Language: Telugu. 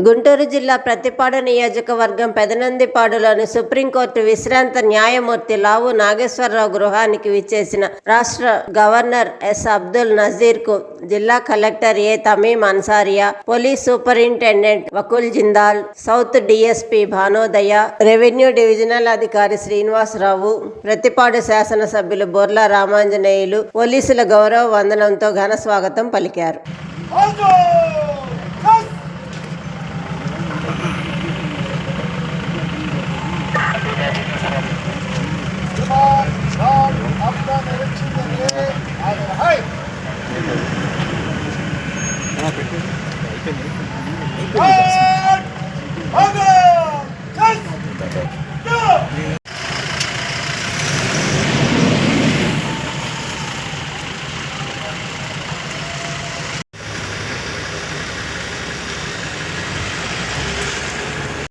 గుంటూరు జిల్లా ప్రతిపాడు నియోజకవర్గం పెదనందిపాడులోని సుప్రీంకోర్టు విశ్రాంత న్యాయమూర్తి లావు నాగేశ్వరరావు గృహానికి విచ్చేసిన రాష్ట్ర గవర్నర్ ఎస్ అబ్దుల్ నజీర్ కు జిల్లా collector A Tamim Ansariya, police superintendent Vakul Jindal, south DSP Bhanodaya, revenue divisional అధికారి శ్రీనివాసరావు, ప్రతిపాడు శాసనసభ్యులు బొర్లా రామాంజనేయులు పోలీసుల గౌరవ వందనంతో ఘన స్వాగతం పలికారు. आपका निरीक्षण के लिए आगे है।